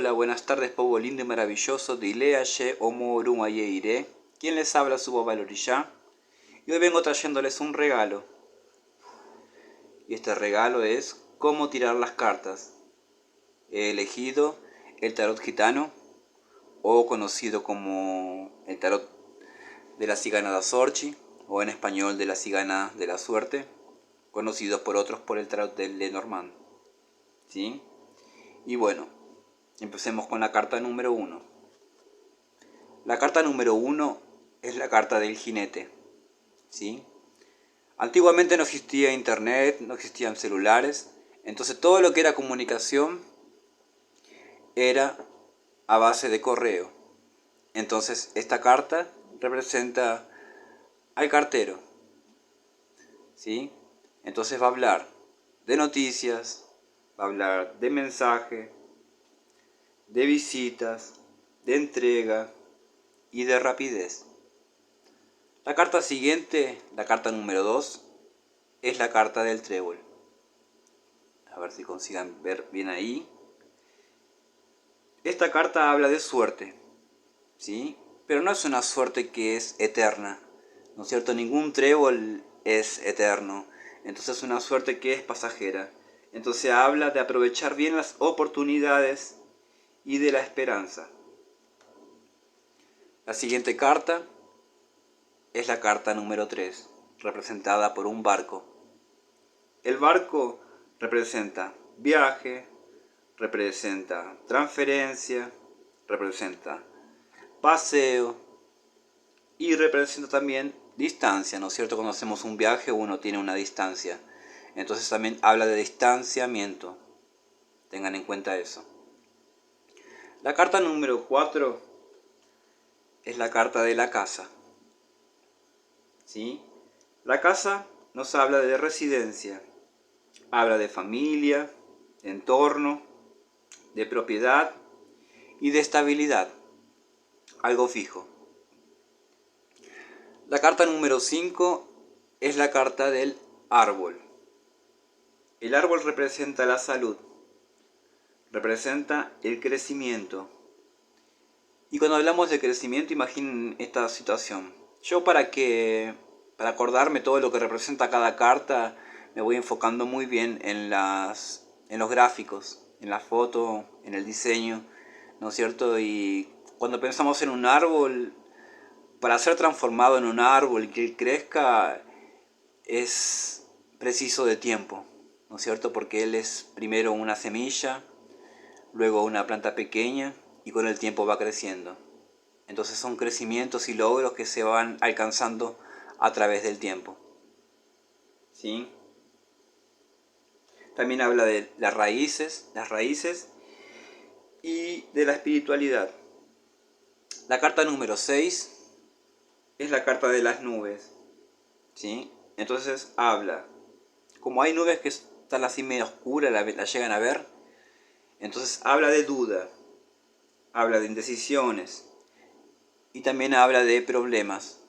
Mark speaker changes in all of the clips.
Speaker 1: Hola, buenas tardes, pueblo lindo y maravilloso de Ilea, Ye, Omo, Oruma, Ye, Iré. ¿Quién les habla? Su Valorilla. Y hoy vengo trayéndoles un regalo. Y este regalo es cómo tirar las cartas. He elegido el tarot gitano, o conocido como el tarot de la cigana da Sorchi, o en español de la cigana de la suerte, conocidos por otros por el tarot de Lenormand. ¿Sí? Y bueno, empecemos con la carta número 1. La carta número 1 es la carta del jinete. ¿Sí? Antiguamente no existía internet, no existían celulares, entonces todo lo que era comunicación era a base de correo. Entonces esta carta representa al cartero. ¿Sí? Entonces va a hablar de noticias, va a hablar de mensaje, de visitas, de entrega y de rapidez. La carta siguiente, la carta número 2, es la carta del trébol. A ver si consigan ver bien ahí. Esta carta habla de suerte, ¿sí? Pero no es una suerte que es eterna, ¿no es cierto? Ningún trébol es eterno. Entonces es una suerte que es pasajera. Entonces habla de aprovechar bien las oportunidades y de la esperanza. La siguiente carta es la carta número 3, representada por un barco. El barco representa viaje, representa transferencia, representa paseo y representa también distancia, ¿no es cierto? Cuando hacemos un viaje uno tiene una distancia. Entonces también habla de distanciamiento. Tengan en cuenta eso. La carta número 4 es la carta de la casa. ¿Sí? La casa nos habla de residencia. Habla de familia, de entorno, de propiedad y de estabilidad. Algo fijo. La carta número 5 es la carta del árbol. El árbol representa la salud, representa el crecimiento. Y cuando hablamos de crecimiento, imaginen esta situación. Yo para acordarme todo lo que representa cada carta, me voy enfocando muy bien en los gráficos, en la foto, en el diseño, ¿no es cierto? Y cuando pensamos en un árbol, para ser transformado en un árbol y que él crezca, es preciso de tiempo, ¿no es cierto? Porque él es primero una semilla, luego una planta pequeña y con el tiempo va creciendo. Entonces son crecimientos y logros que se van alcanzando a través del tiempo. ¿Sí? También habla de las raíces y de la espiritualidad. La carta número 6 es la carta de las nubes. ¿Sí? Entonces habla, como hay nubes que están así medio oscuras, la llegan a ver, entonces habla de duda, habla de indecisiones y también habla de problemas,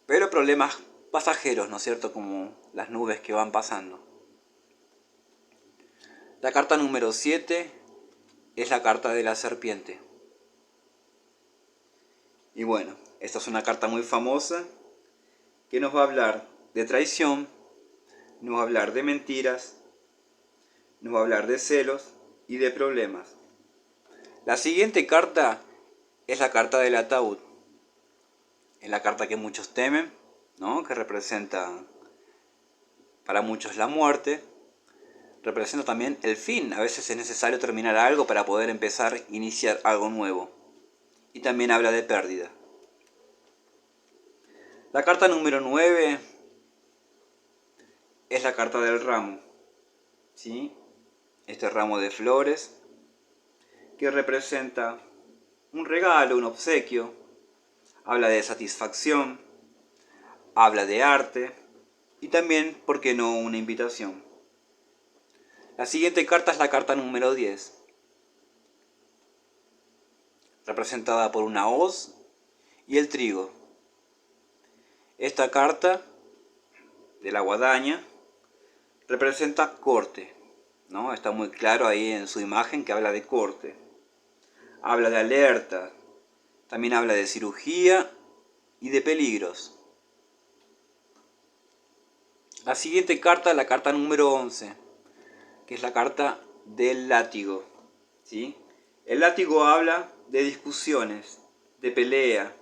Speaker 1: pero problemas pasajeros, ¿no es cierto? Como las nubes que van pasando. La carta número 7 es la carta de la serpiente. Y bueno, esta es una carta muy famosa que nos va a hablar de traición, nos va a hablar de mentiras, nos va a hablar de celos y de problemas. La siguiente carta es la carta del ataúd. Es la carta que muchos temen, ¿no? Que representa para muchos la muerte. Representa también el fin. A veces es necesario terminar algo para poder empezar, iniciar algo nuevo. Y también habla de pérdida. La carta número 9 es la carta del ramo. ¿Sí? Este ramo de flores que representa un regalo, un obsequio. Habla de satisfacción, habla de arte y también, ¿por qué no?, una invitación. La siguiente carta es la carta número 10, representada por una hoz y el trigo. Esta carta de la guadaña representa corte, ¿no? Está muy claro ahí en su imagen que habla de corte. habla de alerta, también habla de cirugía y de peligros. La siguiente carta, la carta número 11, que es la carta del látigo, ¿sí? El látigo habla de discusiones, de pelea,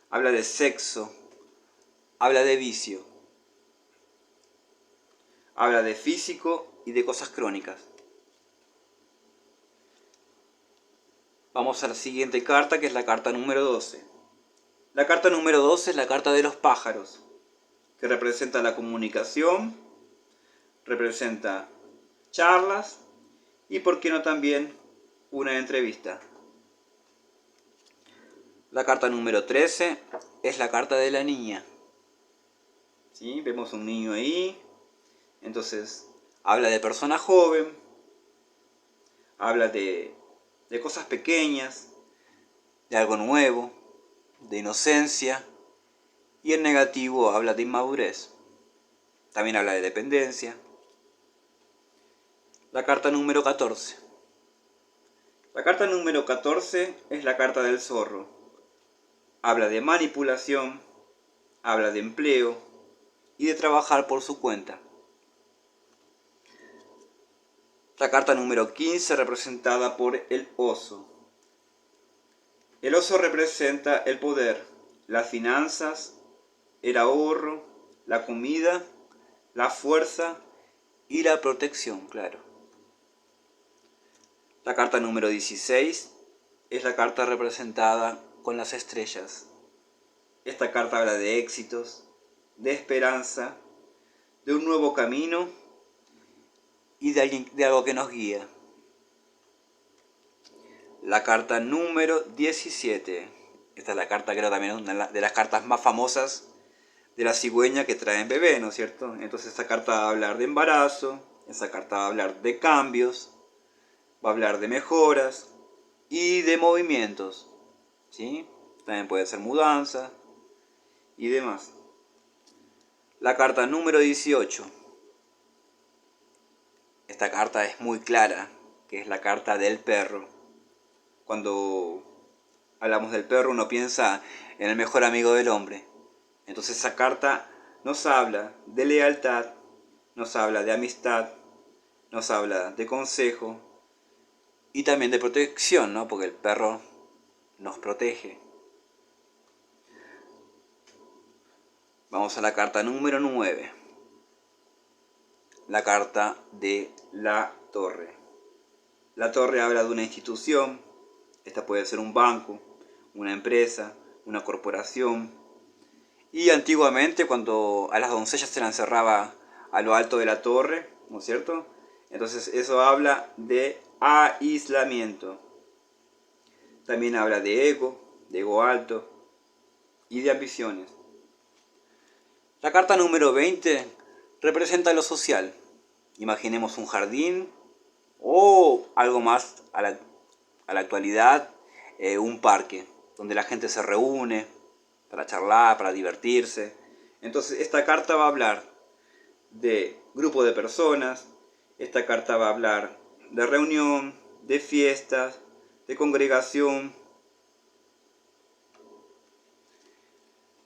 Speaker 1: habla de sexo, habla de vicio, habla de físico y de cosas crónicas. Vamos a la siguiente carta, que es la carta número 12. La carta número 12 es la carta de los pájaros, que representa la comunicación, representa charlas y, por qué no, también una entrevista. La carta número 13 es la carta de la niña. ¿Sí? Vemos un niño ahí, entonces habla de persona joven, habla de cosas pequeñas, de algo nuevo, de inocencia, y en negativo habla de inmadurez. También habla de dependencia. La carta número 14. La carta número 14 es la carta del zorro. Habla de manipulación, habla de empleo y de trabajar por su cuenta. La carta número 15 representada por el oso. El oso representa el poder, las finanzas, el ahorro, la comida, la fuerza y la protección, claro. La carta número 16 es la carta representada con las estrellas. Esta carta habla de éxitos, de esperanza, de un nuevo camino y de algo que nos guía. La carta número 17. Esta es la carta, creo, también una de las cartas más famosas de la cigüeña que traen bebé, ¿no es cierto? Entonces esta carta va a hablar de embarazo, esta carta va a hablar de cambios, va a hablar de mejoras y de movimientos, ¿sí? También puede ser mudanza y demás. La carta número 18. Esta carta es muy clara, que es la carta del perro. Cuando hablamos del perro, uno piensa en el mejor amigo del hombre. Entonces esa carta nos habla de lealtad, nos habla de amistad, nos habla de consejo y también de protección, ¿no? Porque el perro nos protege. Vamos a la carta número 9. La carta de la torre. La torre habla de una institución. Esta puede ser un banco, una empresa, una corporación. Y antiguamente, cuando a las doncellas se las encerraba a lo alto de la torre, ¿no es cierto? Entonces eso habla de aislamiento. También habla de ego alto y de ambiciones. La carta número 20 representa lo social. Imaginemos un jardín o algo más a la actualidad, un parque donde la gente se reúne para charlar, para divertirse. Entonces esta carta va a hablar de grupo de personas, esta carta va a hablar de reunión, de fiestas, de congregación.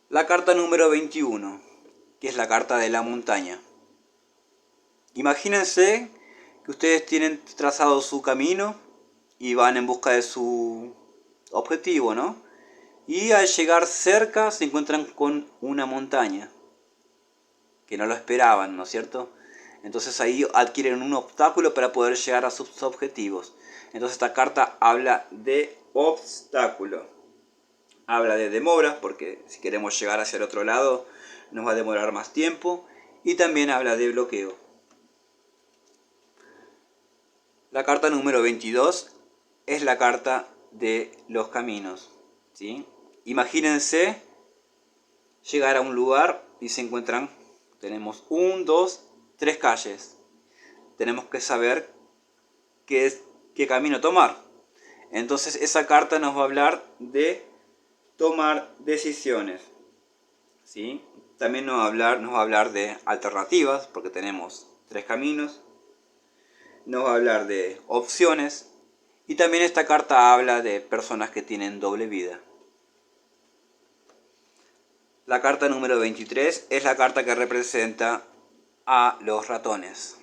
Speaker 1: La carta número 21, que es la carta de la montaña. Imagínense que ustedes tienen trazado su camino y van en busca de su objetivo, ¿no? Y al llegar cerca se encuentran con una montaña que no lo esperaban, ¿no es cierto? Entonces ahí adquieren un obstáculo para poder llegar a sus objetivos. Entonces esta carta habla de obstáculo. Habla de demora, porque si queremos llegar hacia el otro lado nos va a demorar más tiempo. Y también habla de bloqueo. La carta número 22 es la carta de los caminos, ¿sí? Imagínense llegar a un lugar y se encuentran, tenemos 1, 2, 3 calles. Tenemos que saber qué camino tomar. Entonces esa carta nos va a hablar de tomar decisiones, ¿sí? También nos va a hablar de alternativas, porque tenemos 3 caminos. Nos va a hablar de opciones Y también esta carta habla de personas que tienen doble vida. La carta número 23 es la carta que representa a los ratones.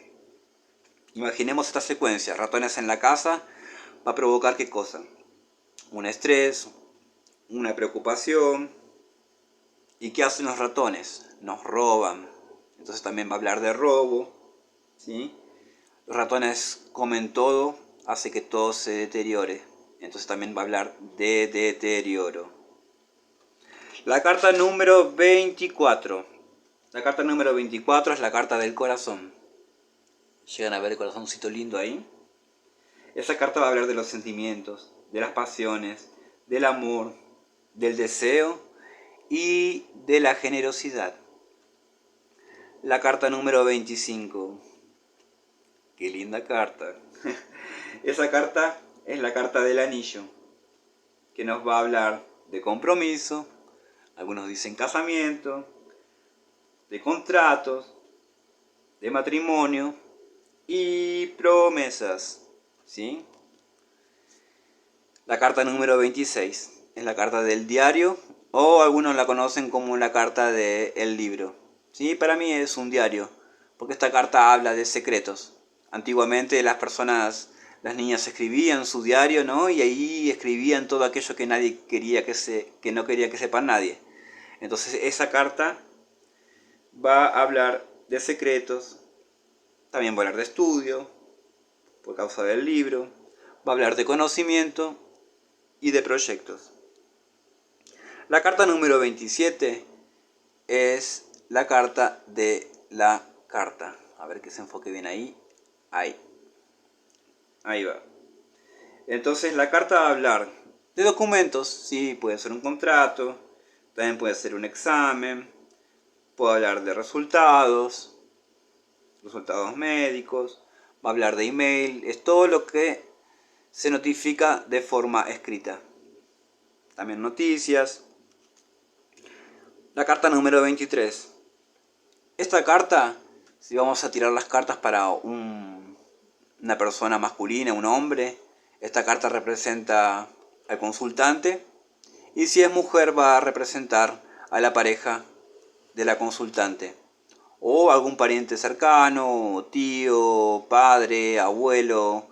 Speaker 1: Imaginemos esta secuencia, ratones en la casa, va a provocar ¿qué cosa? Un estrés, una preocupación. ¿Y qué hacen los ratones? Nos roban. Entonces también va a hablar de robo, ¿sí? Los ratones comen todo, hace que todo se deteriore. Entonces también va a hablar de deterioro. La carta número 24. La carta número 24 es la carta del corazón. Llegan a ver el corazoncito lindo ahí. Esa carta va a hablar de los sentimientos, de las pasiones, del amor, del deseo y de la generosidad. La carta número 25. Qué linda carta. Esa carta es la carta del anillo, que nos va a hablar de compromiso, algunos dicen casamiento, de contratos, de matrimonio y promesas, ¿sí? La carta número 26 es la carta del diario, o algunos la conocen como la carta del libro. ¿Sí? Para mí es un diario, porque esta carta habla de secretos. Antiguamente las personas, las niñas escribían su diario, ¿no? Y ahí escribían todo aquello que nadie quería que no quería que sepa nadie. Entonces esa carta va a hablar de secretos, también va a hablar de estudio, por causa del libro, va a hablar de conocimiento y de proyectos. La carta número 27 es la carta de la carta. A ver que se enfoque bien ahí. Ahí va. Entonces la carta va a hablar de documentos. Sí, puede ser un contrato, también puede ser un examen, puede hablar de resultados médicos, va a hablar de email, es todo lo que se notifica de forma escrita. También noticias. La carta número 23. Esta carta, si vamos a tirar las cartas para una persona masculina, un hombre, esta carta representa al consultante, y si es mujer va a representar a la pareja de la consultante, o algún pariente cercano, tío, padre, abuelo,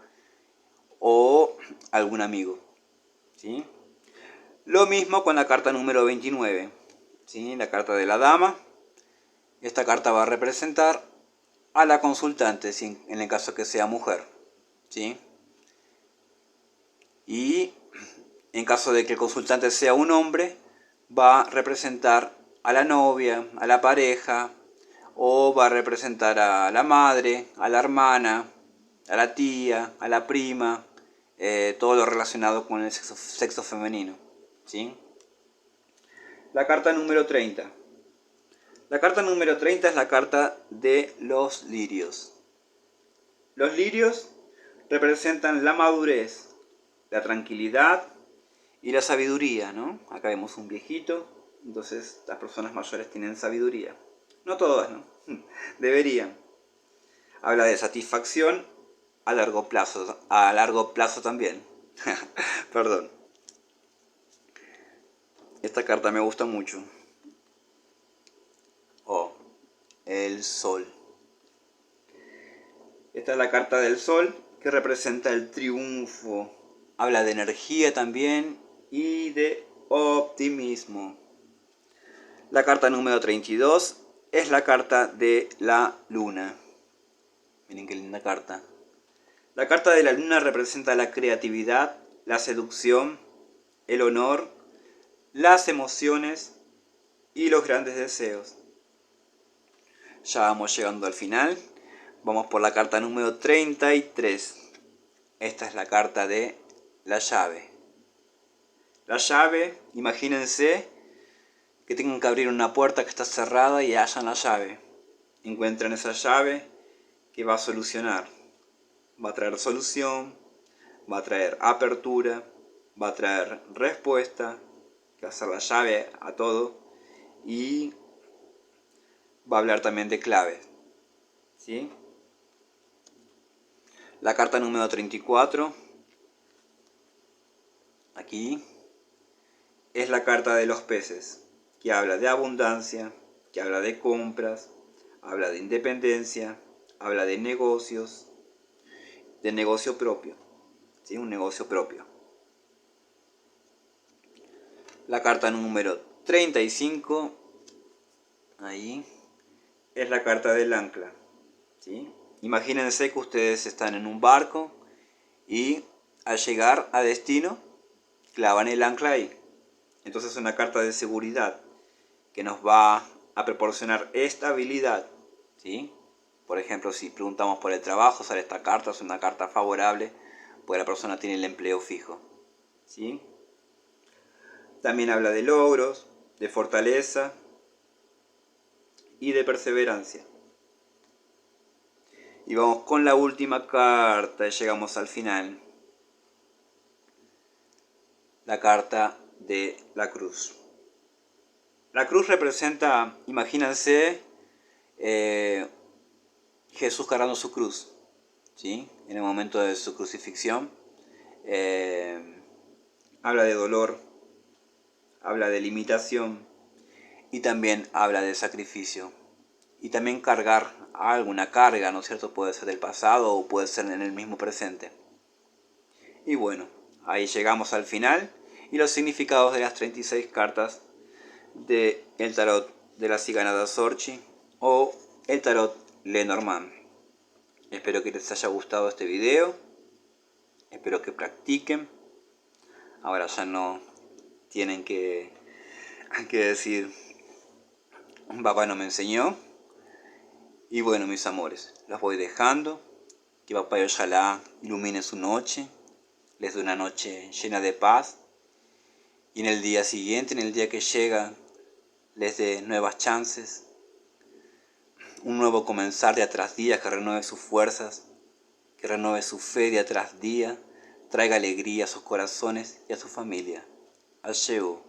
Speaker 1: o algún amigo, ¿sí? Lo mismo con la carta número 29, ¿sí? La carta de la dama. Esta carta va a representar a la consultante, en el caso que sea mujer, ¿sí? Y en caso de que el consultante sea un hombre, va a representar a la novia, a la pareja, o va a representar a la madre, a la hermana, a la tía, a la prima, todo lo relacionado con el sexo femenino, ¿sí? La carta número 30. La carta número 30 es la carta de los lirios. Los lirios representan la madurez, la tranquilidad y la sabiduría, ¿no? Acá vemos un viejito, entonces las personas mayores tienen sabiduría. No todas, ¿no? Deberían. Habla de satisfacción a largo plazo también. Perdón. Esta carta me gusta mucho. Oh, el sol. Esta es la carta del sol, que representa el triunfo. Habla de energía también y de optimismo. La carta número 32 es la carta de la luna. Miren qué linda carta. La carta de la luna representa la creatividad, la seducción, el honor, las emociones y los grandes deseos. Ya vamos llegando al final. Vamos por la carta número 33. Esta es la carta de la llave. La llave, imagínense que tengan que abrir una puerta que está cerrada y hallan la llave. Encuentran esa llave que va a solucionar. Va a traer solución, va a traer apertura, va a traer respuesta, que va a ser la llave a todo, y va a hablar también de claves, ¿sí? La carta número 34 aquí es la carta de los peces, que habla de abundancia, que habla de compras, habla de independencia, habla de negocios, de negocio propio, ¿sí? Un negocio propio. La carta número 35, ahí, es la carta del ancla, ¿sí? Imagínense que ustedes están en un barco y al llegar a destino clavan el ancla ahí. Entonces es una carta de seguridad que nos va a proporcionar estabilidad, ¿sí? Por ejemplo, si preguntamos por el trabajo, sale esta carta, es una carta favorable, porque la persona tiene el empleo fijo, ¿sí? También habla de logros, de fortaleza y de perseverancia. Y vamos con la última carta y llegamos al final. La carta de la cruz. La cruz representa, imagínense, Jesús cargando su cruz, ¿sí? En el momento de su crucifixión. Habla de dolor, habla de limitación y también habla de sacrificio. Y también cargar alguna carga, ¿no es cierto? Puede ser del pasado o puede ser en el mismo presente. Y bueno, ahí llegamos al final y los significados de las 36 cartas del tarot de la Cigana da Sorci o el tarot Lenormand. Espero que les haya gustado este video, espero que practiquen. Ahora ya no tienen que decir papá no me enseñó. Y bueno, mis amores, los voy dejando. Que papá y ojalá ilumine su noche, les dé una noche llena de paz. Y en el día siguiente, en el día que llega, les dé nuevas chances. Un nuevo comenzar día tras día que renueve sus fuerzas, que renueve su fe día tras día, traiga alegría a sus corazones y a su familia. Asheu.